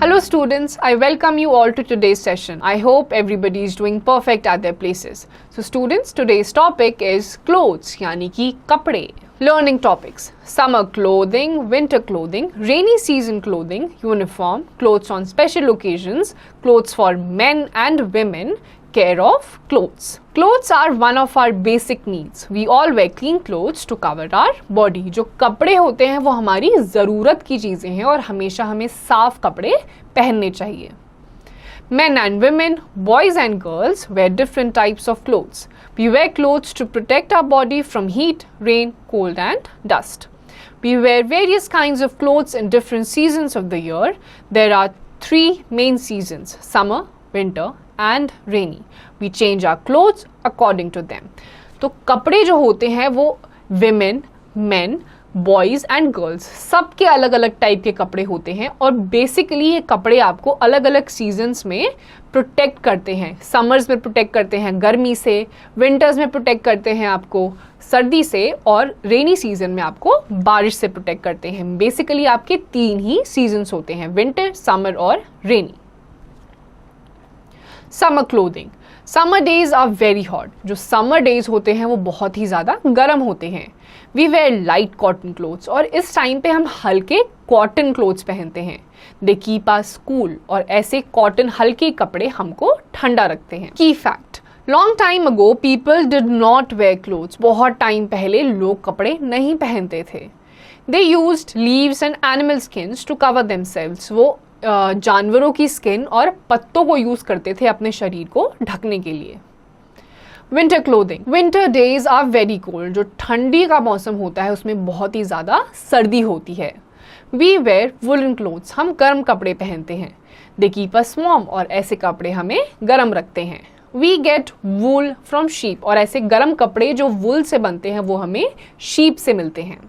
Hello students, I welcome you all to today's session. I hope everybody is doing perfect at their places. So students, today's topic is clothes यानी कि कपड़े. Learning topics: summer clothing, winter clothing, rainy season clothing, uniform, clothes on special occasions, clothes for men and women, care of clothes. Clothes are one of our basic needs. We all wear clean clothes to cover our body. जो कपड़े होते हैं वो हमारी ज़रूरत की चीज़ें हैं और हमेशा हमें साफ कपड़े पहनने चाहिए. Men and women, boys and girls wear different types of clothes. We wear clothes to protect our body from heat, rain, cold and dust. We wear various kinds of clothes in different seasons of the year. There are three main seasons: summer, winter and rainy. We change our clothes according to them. तो कपड़े जो होते हैं वो women, men, boys and girls सबके अलग अलग type के कपड़े होते हैं और बेसिकली ये कपड़े आपको अलग अलग सीजन्स में प्रोटेक्ट करते हैं. समर्स में प्रोटेक्ट करते हैं गर्मी से, विंटर्स में प्रोटेक्ट करते हैं आपको सर्दी से और रेनी सीजन में आपको बारिश से प्रोटेक्ट करते हैं. बेसिकली आपके तीन ही सीजन्स होते हैं: विंटर, समर और rainy. Summer clothing. Summer days are very hot. जो समर डेज होते हैं वो बहुत ही ज़्यादा गर्म होते हैं. We wear light cotton clothes और इस टाइम पे हम हल्के कॉटन क्लोथ्स पहनते हैं. दे कीप अस कूल और ऐसे कॉटन हल्के कपड़े हमको ठंडा रखते हैं. Key fact: long time ago people did not wear clothes. बहुत टाइम पहले लोग कपड़े नहीं पहनते थे. They used leaves and animal skins to cover themselves. वो जानवरों की स्किन और पत्तों को यूज करते थे अपने शरीर को ढकने के लिए. Winter clothing. Winter days are very cold. जो ठंडी का मौसम होता है उसमें बहुत ही ज़्यादा सर्दी होती है. We wear woollen clothes. हम गर्म कपड़े पहनते हैं. दे कीप अस वार्म और ऐसे कपड़े हमें गर्म रखते हैं. We get wool from sheep और ऐसे गर्म कपड़े जो वूल से बनते हैं वो हमें शीप से मिलते हैं.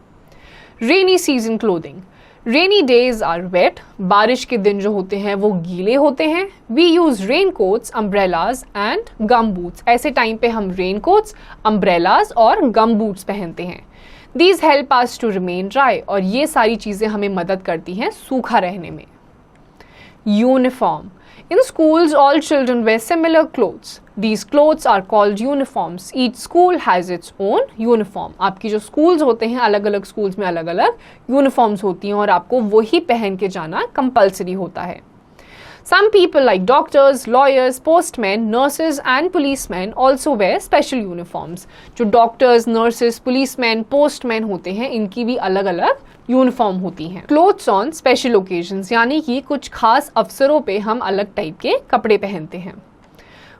Rainy season clothing. Rainy days are wet. बारिश के दिन जो होते हैं वो गीले होते हैं. We use rain coats, umbrellas and gum boots. ऐसे टाइम पे हम रेन कोट्स, अम्ब्रेलाज और गम बूट्स पहनते हैं. These help us to remain dry और ये सारी चीज़ें हमें मदद करती हैं सूखा रहने में. Uniform. In schools, all children wear similar clothes. These clothes are called uniforms. Each school has its own uniform. आपकी जो schools होते हैं अलग अलग schools में अलग अलग uniforms होती हैं और आपको वही पहन के जाना compulsory होता है. Some people like doctors, lawyers, postmen, nurses and policemen also wear special uniforms. जो doctors, nurses, policemen, postmen होते हैं इनकी भी अलग अलग यूनिफॉर्म होती हैं. क्लोथ्स ऑन स्पेशल ओकेजन्स यानी कि कुछ खास अवसरों पे हम अलग टाइप के कपड़े पहनते हैं.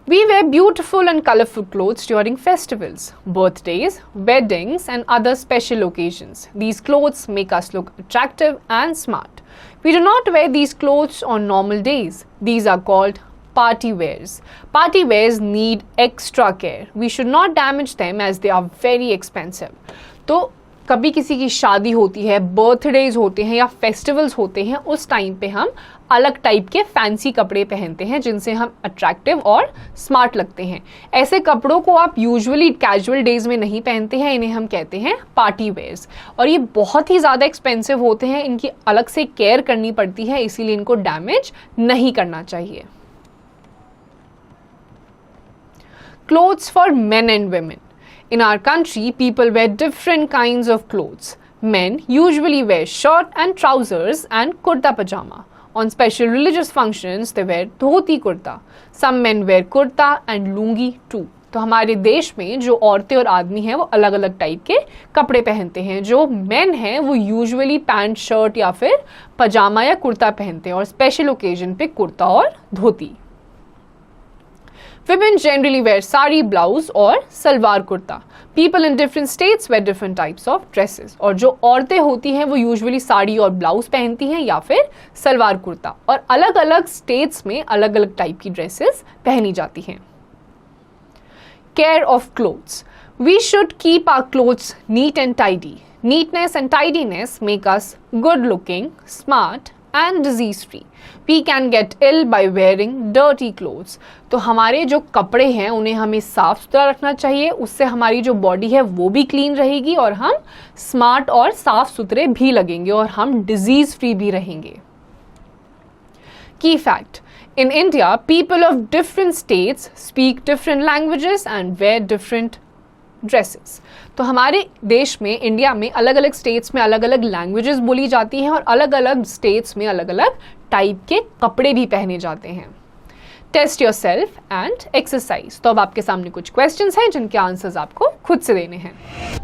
We wear beautiful and colourful clothes during festivals, birthdays, weddings and other special occasions. These clothes make us look attractive and smart. We do not wear these clothes on normal days. These are called party wears. Party wears need extra care. We should not damage them as they are very expensive. तो कभी किसी की शादी होती है, birthdays होते हैं या फेस्टिवल्स होते हैं, उस टाइम पे हम अलग टाइप के फैंसी कपड़े पहनते हैं जिनसे हम अट्रैक्टिव और स्मार्ट लगते हैं. ऐसे कपड़ों को आप यूजुअली कैजुअल डेज में नहीं पहनते हैं. इन्हें हम कहते हैं पार्टी वेयर्स और ये बहुत ही ज़्यादा एक्सपेंसिव होते हैं. इनकी अलग से केयर करनी पड़ती है, इसीलिए इनको डैमेज नहीं करना चाहिए. Clothes for men and women. In our country, people wear different kinds of clothes. Men usually wear shirt and trousers and kurta pajama. On special religious functions, they wear dhoti kurta. Some men wear kurta and lungi too. तो हमारे देश में जो औरतें और आदमी हैं वो अलग अलग टाइप के कपड़े पहनते हैं. जो मेन हैं वो यूजुअली पैंट, शर्ट या फिर पजामा या कुर्ता पहनते हैं और स्पेशल ओकेजन पे कुर्ता और धोती. Women generally wear sari, blouse और salwar kurta. People in different states wear different types of dresses. और जो औरतें होती हैं वो यूजुअली साड़ी और ब्लाउज पहनती हैं या फिर सलवार कुर्ता और अलग अलग स्टेट्स में अलग अलग टाइप की ड्रेसेस पहनी जाती हैं. Care of clothes. We should keep our clothes neat and tidy. Neatness and tidiness make us good looking, smart and disease free. We can get ill by wearing dirty clothes. तो हमारे जो कपड़े हैं उन्हें हमें साफ सुथरा रखना चाहिए. उससे हमारी जो बॉडी है वो भी क्लीन रहेगी और हम स्मार्ट और साफ सुथरे भी लगेंगे और हम डिजीज फ्री भी रहेंगे. Key fact: in India, people of different states speak different languages and wear different dresses. तो हमारे देश में, इंडिया में, अलग अलग स्टेट्स में अलग अलग लैंग्वेजेस बोली जाती हैं और अलग अलग स्टेट्स में अलग अलग टाइप के कपड़े भी पहने जाते हैं। Test yourself and exercise. तो अब आपके सामने कुछ क्वेश्चंस हैं जिनके आंसर्स आपको खुद से देने हैं।